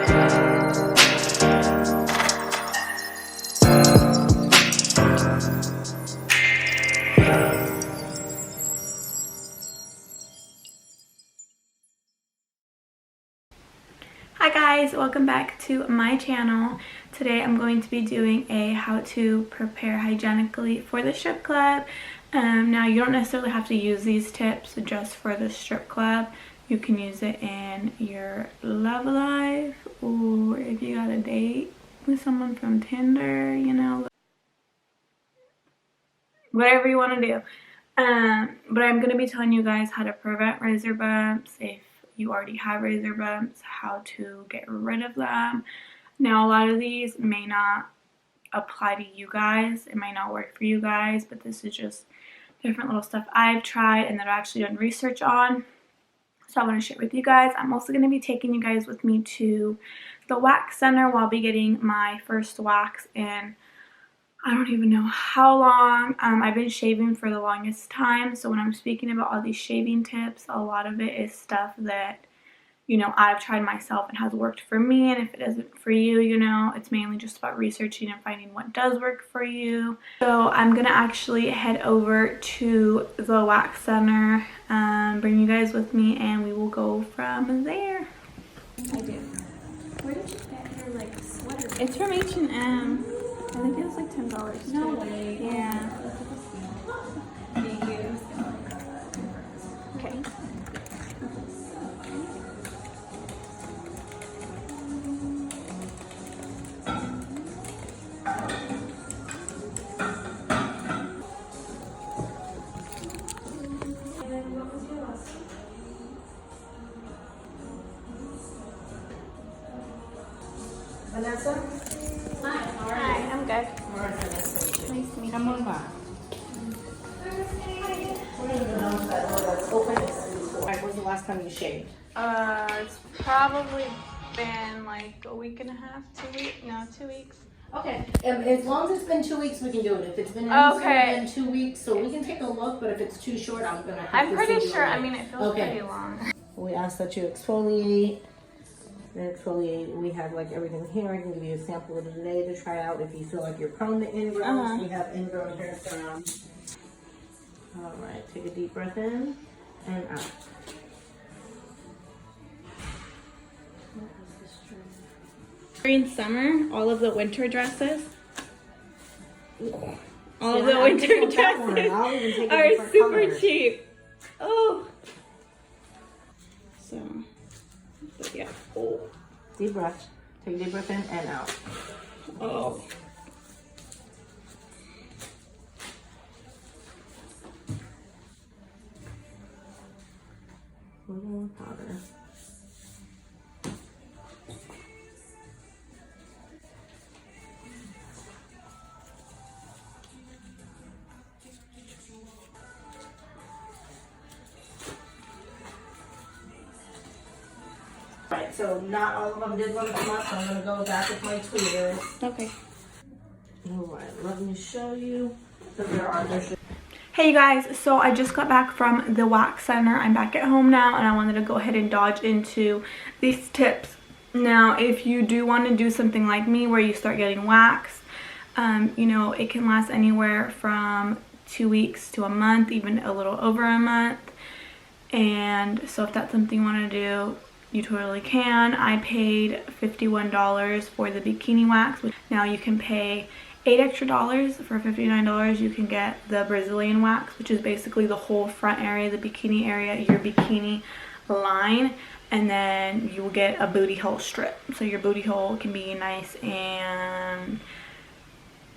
Hi guys, welcome back to my channel. Today I'm going to be doing a how to prepare hygienically for the strip club. Now you don't necessarily have to use these tips just for the strip club. You can use it in your love life, or if you got a date with someone from Tinder, you know, whatever you want to do. But I'm going to be telling you guys how to prevent razor bumps, if you already have razor bumps, how to get rid of them. Now a lot of these may not apply to you guys, it might not work for you guys, but this is just different little stuff I've tried and that I've actually done research on, so I want to share with you guys. I'm also going to be taking you guys with me to the wax center where I'll be getting my first wax in I don't even know how long. I've been shaving for the longest time, so when I'm speaking about all these shaving tips, a lot of it is stuff that, you know, I've tried myself and has worked for me, and if it isn't for you, you know, it's mainly just about researching and finding what does work for you. So I'm gonna actually head over to the wax center, bring you guys with me, and we will go from there. I do. Where did you get your, like, sweater? It's from H&M. I think it was like $10. No way. Yeah. Thank you. Okay. Vanessa? Hi, how are you? Hi, I'm good. Martha, nice to meet you. Nice to meet Come you. on by. What do you know that door that's open? Right, when's the last time you shaved? It's probably been like a week and a half, 2 weeks. No, 2 weeks. Okay, as long as it's been 2 weeks, we can do it. If it's been Okay. been 2 weeks, so we can take a look, but if it's too short, I'm gonna have I'm to pretty see sure. you I mean, it feels pretty long. We ask that you exfoliate. Then exfoliate. We have like everything here. I can give you a sample of it today to try out if you feel like you're prone to ingrowns. We have ingrown hair serum. All right, take a deep breath in and out. During summer, all of the winter dresses, all of See, the I winter just want that one. dresses I'll even take a are different super color. cheap. Oh. So, but yeah. Oh. Deep breath. Take a deep breath in and out. Oh. A little more powder. Alright, so not all of them did want to come up, so I'm going to go back with my tweeters. Okay. Alright, let me show you. So there are Hey you guys, so I just got back from the wax center. I'm back at home now, and I wanted to go ahead and dodge into these tips. Now, if you do want to do something like me where you start getting wax, you know, it can last anywhere from 2 weeks to a month, even a little over a month. And so if that's something you want to do, you totally can. I paid $51 for the bikini wax. Now you can pay $8 extra for $59. You can get the Brazilian wax, which is basically the whole front area, the bikini area, your bikini line, and then you will get a booty hole strip. So your booty hole can be nice and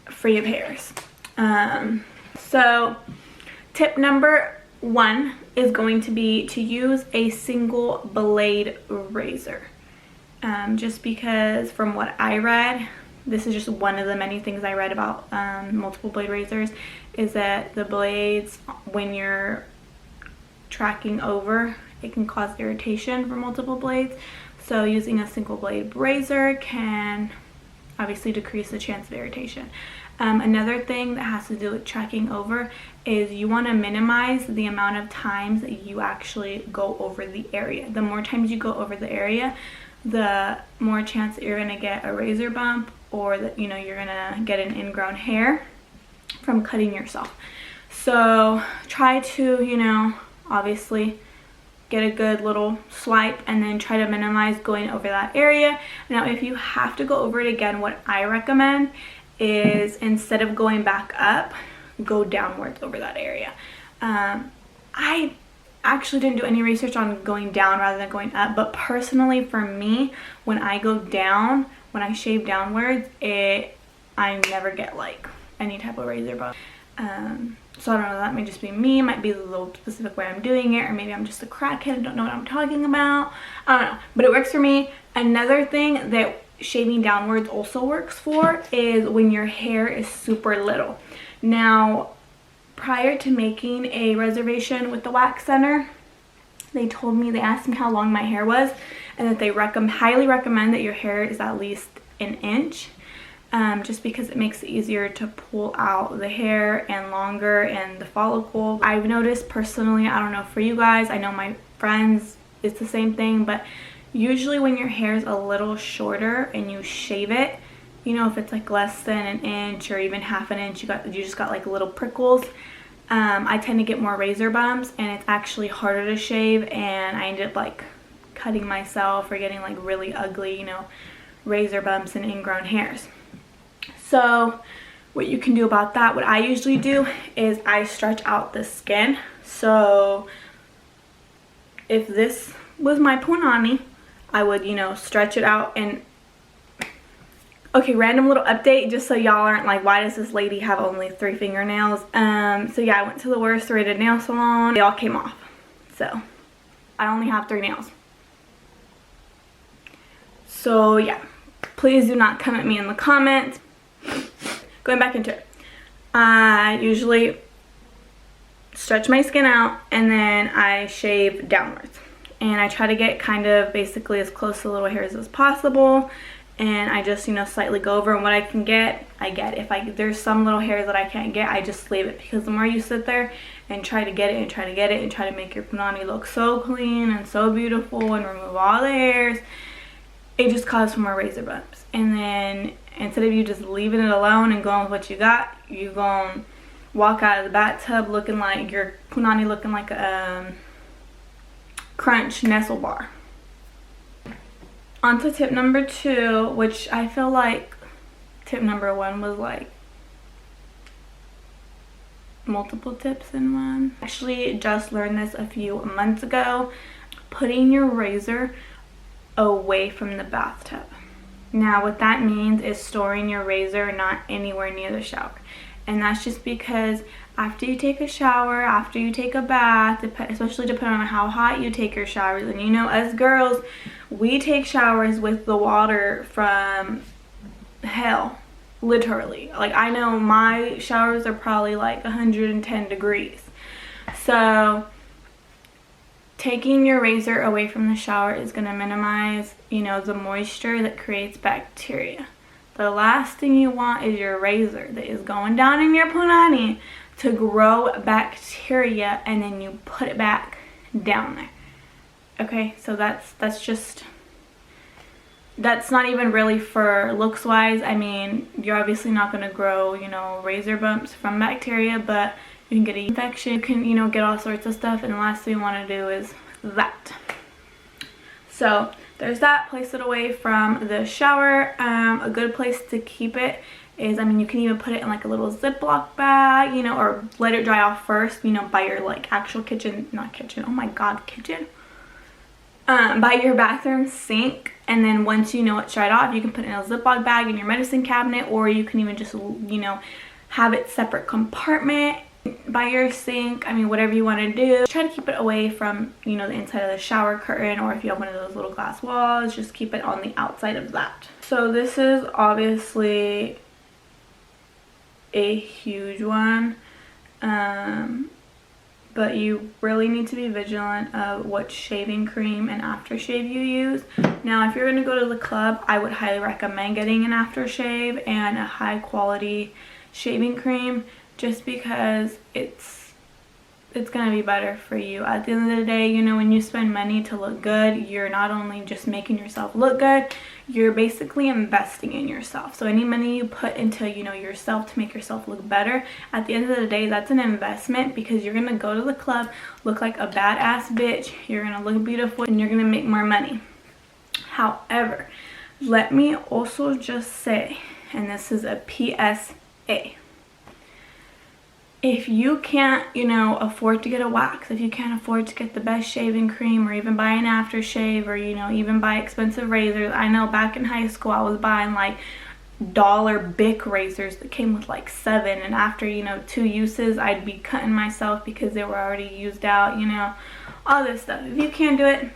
free of hairs. So tip number 1 is going to be to use a single blade razor. Just because from what I read, this is just one of the many things I read about multiple blade razors, is that the blades, when you're tracking over, it can cause irritation for multiple blades. So using a single blade razor can obviously decrease the chance of irritation. Another thing that has to do with tracking over is you want to minimize the amount of times that you actually go over the area. The more times you go over the area, the more chance that you're going to get a razor bump, or that, you know, you're going to get an ingrown hair from cutting yourself. So try to, you know, obviously get a good little swipe and then try to minimize going over that area. Now if you have to go over it again, what I recommend is, instead of going back up, go downwards over that area. I actually didn't do any research on going down rather than going up, but personally for me, when I go down, when I shave downwards, I never get like any type of razor bump. So I don't know, that may just be me, might be the little specific way I'm doing it, or maybe I'm just a crackhead and don't know what I'm talking about. I don't know, but it works for me. Another thing that shaving downwards also works for is when your hair is super little. Now, prior to making a reservation with the wax center, they asked me how long my hair was, and that they highly recommend that your hair is at least an inch. Just because it makes it easier to pull out the hair and longer and the follicle. I've noticed personally, I don't know for you guys, I know my friends, it's the same thing, but usually when your hair is a little shorter and you shave it, you know, if it's like less than an inch or even half an inch, you just got like little prickles. I tend to get more razor bumps, and it's actually harder to shave, and I ended up like cutting myself or getting like really ugly, you know, razor bumps and ingrown hairs. So what you can do about that, what I usually do is I stretch out the skin. So if this was my punani, I would, you know, stretch it out. And okay, random little update, just so y'all aren't like, why does this lady have only 3 fingernails? So yeah, I went to the worst rated nail salon. They all came off. So I only have 3 nails. So yeah, please do not come at me in the comments. Going back into it, I usually stretch my skin out and then I shave downwards, and I try to get kind of basically as close to little hairs as possible, and I just, you know, slightly go over, and what I can get, I get. If there's some little hairs that I can't get, I just leave it, because the more you sit there and try to get it and try to get it and try to make your punani look so clean and so beautiful and remove all the hairs, it just causes more razor bumps. And then instead of you just leaving it alone and going with what you got, you gonna walk out of the bathtub looking like your punani looking like a Crunch Nestle bar. On to tip number 2, which I feel like tip number 1 was like multiple tips in one. Actually just learned this a few months ago. Putting your razor away from the bathtub. Now what that means is storing your razor not anywhere near the shower. And that's just because after you take a shower, after you take a bath, especially depending on how hot you take your showers, and you know, us girls, we take showers with the water from hell, literally. Like, I know my showers are probably like 110 degrees. So taking your razor away from the shower is going to minimize, you know, the moisture that creates bacteria. The last thing you want is your razor that is going down in your punani to grow bacteria, and then you put it back down there. Okay, so that's not even really for looks wise. I mean, you're obviously not going to grow, you know, razor bumps from bacteria, but you can get an infection, you can, you know, get all sorts of stuff, and the last thing you want to do is that. So there's that. Place it away from the shower. A good place to keep it is, I mean, you can even put it in like a little Ziploc bag, you know, or let it dry off first, you know, by your like actual kitchen, not kitchen, oh my god, kitchen, by your bathroom sink. And then once you know it's dried off, you can put it in a Ziploc bag in your medicine cabinet, or you can even just, you know, have it separate compartment by your sink. I mean, whatever you want to do. Try to keep it away from, you know, the inside of the shower curtain, or if you have one of those little glass walls, just keep it on the outside of that. So this is obviously a huge one, but you really need to be vigilant of what shaving cream and aftershave you use. Now, if you're going to go to the club, I would highly recommend getting an aftershave and a high quality shaving cream, just because it's it's gonna be better for you. At the end of the day, you know, when you spend money to look good, you're not only just making yourself look good, you're basically investing in yourself. So any money you put into, you know, yourself to make yourself look better, at the end of the day, that's an investment, because you're gonna go to the club, look like a badass bitch, you're gonna look beautiful, and you're gonna make more money. However, let me also just say, and this is a PSA, if you can't, you know, afford to get a wax, if you can't afford to get the best shaving cream, or even buy an aftershave, or, you know, even buy expensive razors. I know back in high school I was buying like dollar Bic razors that came with like 7, and after, you know, 2 uses I'd be cutting myself because they were already used out, you know, all this stuff. If you can't do it,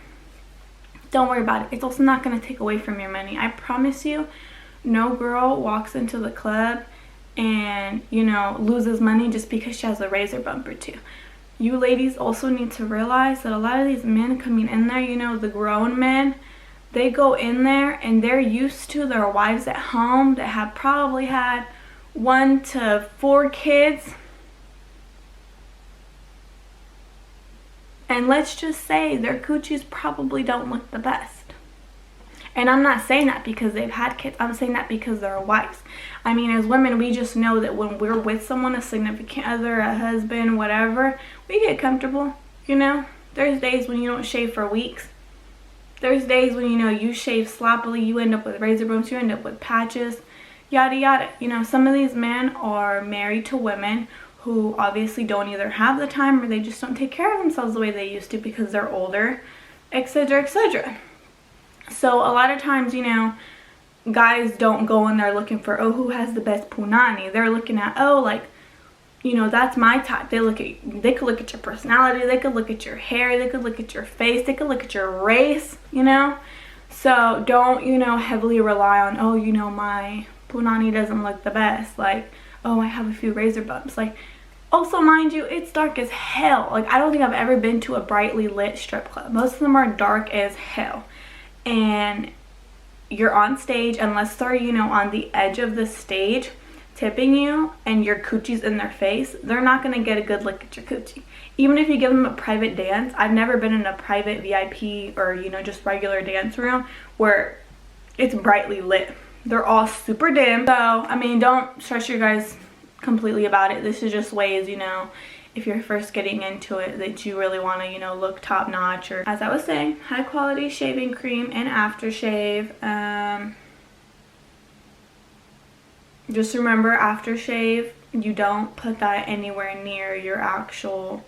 don't worry about it. It's also not going to take away from your money. I promise you, no girl walks into the club and, you know, loses money just because she has a razor bump or 2. You ladies also need to realize that a lot of these men coming in there, you know, the grown men, they go in there and they're used to their wives at home that have probably had 1 to 4 kids. And let's just say their coochies probably don't look the best. And I'm not saying that because they've had kids. I'm saying that because they're wives. I mean, as women, we just know that when we're with someone, a significant other, a husband, whatever, we get comfortable, you know? There's days when you don't shave for weeks. There's days when, you know, you shave sloppily, you end up with razor bumps, you end up with patches, yada yada. You know, some of these men are married to women who obviously don't either have the time, or they just don't take care of themselves the way they used to because they're older, etc., etc. So a lot of times, you know, guys don't go in there looking for, oh, who has the best punani. They're looking at, oh, like, you know, that's my type. They could look at your personality, they could look at your hair, they could look at your face, they could look at your race, you know. So don't, you know, heavily rely on, oh, you know, my punani doesn't look the best. Like, oh, I have a few razor bumps. Like, also, mind you, it's dark as hell. Like, I don't think I've ever been to a brightly lit strip club. Most of them are dark as hell. And you're on stage, unless they're, you know, on the edge of the stage tipping you and your coochie's in their face, they're not going to get a good look at your coochie. Even if you give them a private dance, I've never been in a private VIP or, you know, just regular dance room where it's brightly lit. They're all super dim. So, I mean, don't stress you guys completely about it. This is just ways, you know, if you're first getting into it, that you really want to, you know, look top notch. Or, as I was saying, high quality shaving cream and aftershave. Just remember, aftershave, you don't put that anywhere near your actual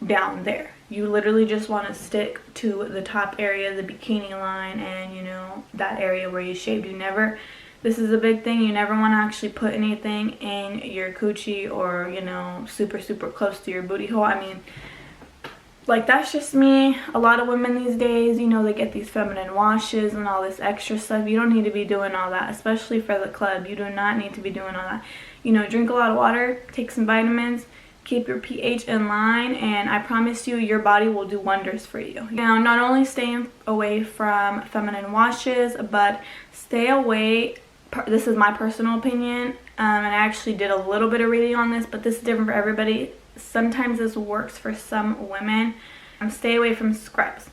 down there. You literally just want to stick to the top area, the bikini line, and, you know, that area where you shaved. You never, this is a big thing, you never want to actually put anything in your coochie or, you know, super close to your booty hole. I mean, like, that's just me. A lot of women these days, you know, they get these feminine washes and all this extra stuff. You don't need to be doing all that, especially for the club. You do not need to be doing all that. You know, drink a lot of water, take some vitamins, keep your pH in line, and I promise you, your body will do wonders for you. Now, not only stay away from feminine washes, but stay away, this is my personal opinion, and I actually did a little bit of reading on this, but this is different for everybody. Sometimes this works for some women. Stay away from scrubs.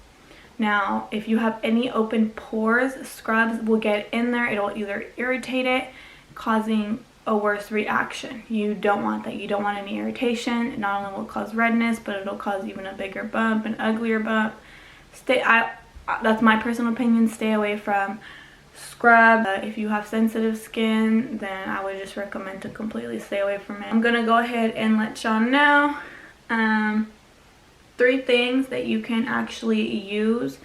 Now, if you have any open pores, scrubs will get in there. It'll either irritate it, causing a worse reaction. You don't want that. You don't want any irritation. It not only will cause redness, but it'll cause even a bigger bump, an uglier bump. That's my personal opinion. Stay away from scrub. If you have sensitive skin, then I would just recommend to completely stay away from it. I'm gonna go ahead and let y'all know 3 things that you can actually use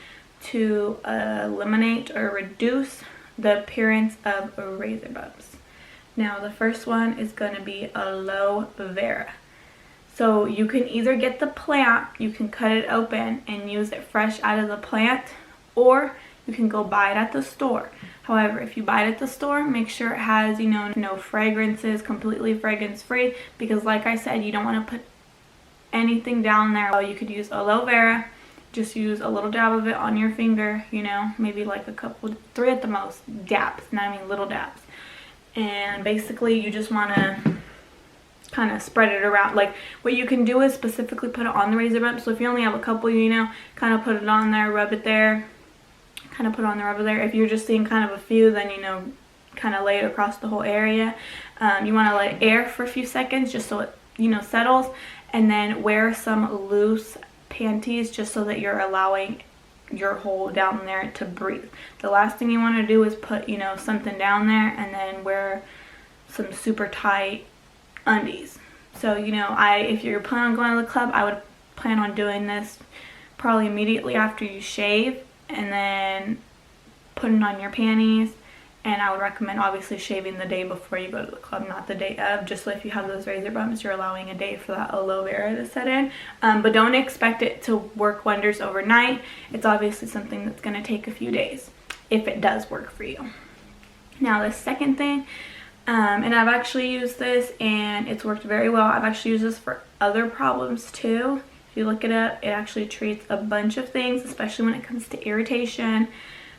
to eliminate or reduce the appearance of razor bumps. Now, the first one is going to be aloe vera. So you can either get the plant, you can cut it open and use it fresh out of the plant, or you can go buy it at the store. However, if you buy it at the store, make sure it has, you know, no fragrances, completely fragrance free, because like I said, you don't want to put anything down there. You could use aloe vera, just use a little dab of it on your finger, you know, maybe like a couple, 3 at the most dabs, I mean little dabs. And basically you just want to kind of spread it around. Like what you can do is specifically put it on the razor bump. So if you only have a couple, you know, kind of put it on there, rub it there, kind of put it on the rubber there. If you're just seeing kind of a few, then, you know, kind of lay it across the whole area. You want to let it air for a few seconds just so it, you know, settles, and then wear some loose panties just so that you're allowing your hole down there to breathe. The last thing you want to do is put, you know, something down there and then wear some super tight undies. So, you know, if you're planning on going to the club, I would plan on doing this probably immediately after you shave, and then putting on your panties. And I would recommend obviously shaving the day before you go to the club, not the day of, just so if you have those razor bumps, you're allowing a day for that aloe vera to set in. But don't expect it to work wonders overnight. It's obviously something that's going to take a few days if it does work for you. Now the second thing, and I've actually used this and it's worked very well. I've actually used this for other problems too. If you look it up, it actually treats a bunch of things, especially when it comes to irritation.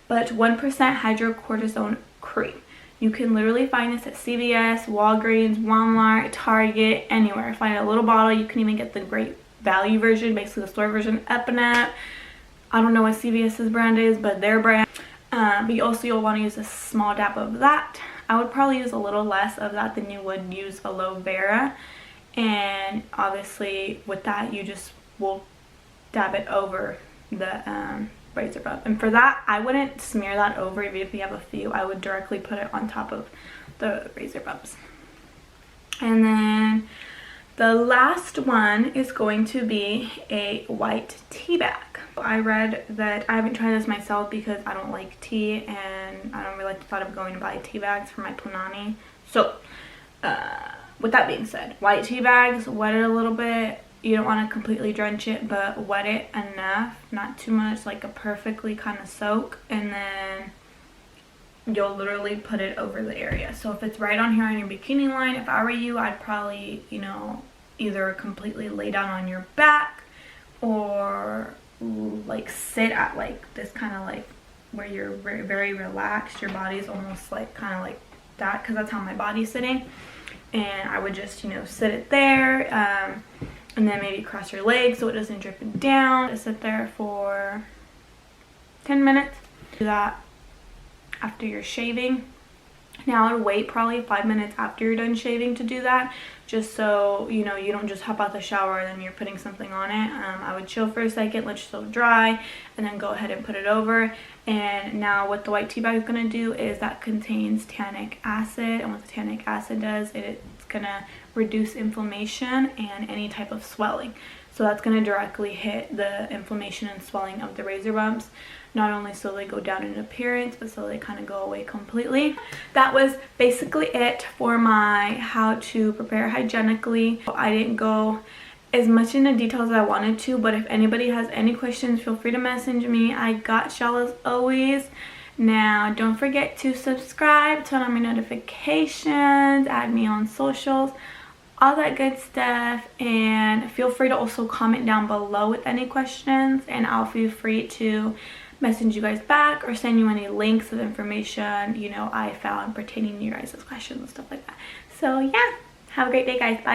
But 1% hydrocortisone cream. You can literally find this at CVS, Walgreens, Walmart, Target, anywhere. Find a little bottle. You can even get the great value version, basically the store version, up and up. I don't know what CVS's brand is, but their brand. But you'll want to use a small dab of that. I would probably use a little less of that than you would use aloe vera. And obviously with that, you just will dab it over the razor bump. And for that, I wouldn't smear that over even if you have a few. I would directly put it on top of the razor bumps. And then the last one is going to be a white tea bag. I read that, I haven't tried this myself because I don't like tea and I don't really like the thought of going to buy tea bags for my punani. So with that being said, white tea bags, wet it a little bit. You don't want to completely drench it, but wet it enough, not too much, like a perfectly kind of soak, and then you'll literally put it over the area. So if it's right on here on your bikini line, if I were you, I'd probably, you know, either completely lay down on your back or like sit at like this kind of like where you're very, very relaxed. Your body's almost like kind of like that, because that's how my body's sitting. And I would just, you know, sit it there. And then maybe cross your legs so it doesn't drip down. Just sit there for 10 minutes. Do that after you're shaving. Now I would wait probably 5 minutes after you're done shaving to do that, just so, you know, you don't just hop out the shower and then you're putting something on it. I would chill for a second, let yourself dry, and then go ahead and put it over. And now what the white tea bag is going to do is that contains tannic acid, and what the tannic acid does, it's going to reduce inflammation and any type of swelling. So that's going to directly hit the inflammation and swelling of the razor bumps, not only so they go down in appearance, but so they kind of go away completely. That was basically it for my how to prepare hygienically. I didn't go as much into details as I wanted to, but if anybody has any questions, feel free to message me. I got y'all as always. Now, don't forget to subscribe, turn on my notifications, add me on socials, all that good stuff, and feel free to also comment down below with any questions, and I'll feel free to message you guys back or send you any links of information, you know, I found pertaining to your guys' questions and stuff like that. So yeah, have a great day, guys. Bye.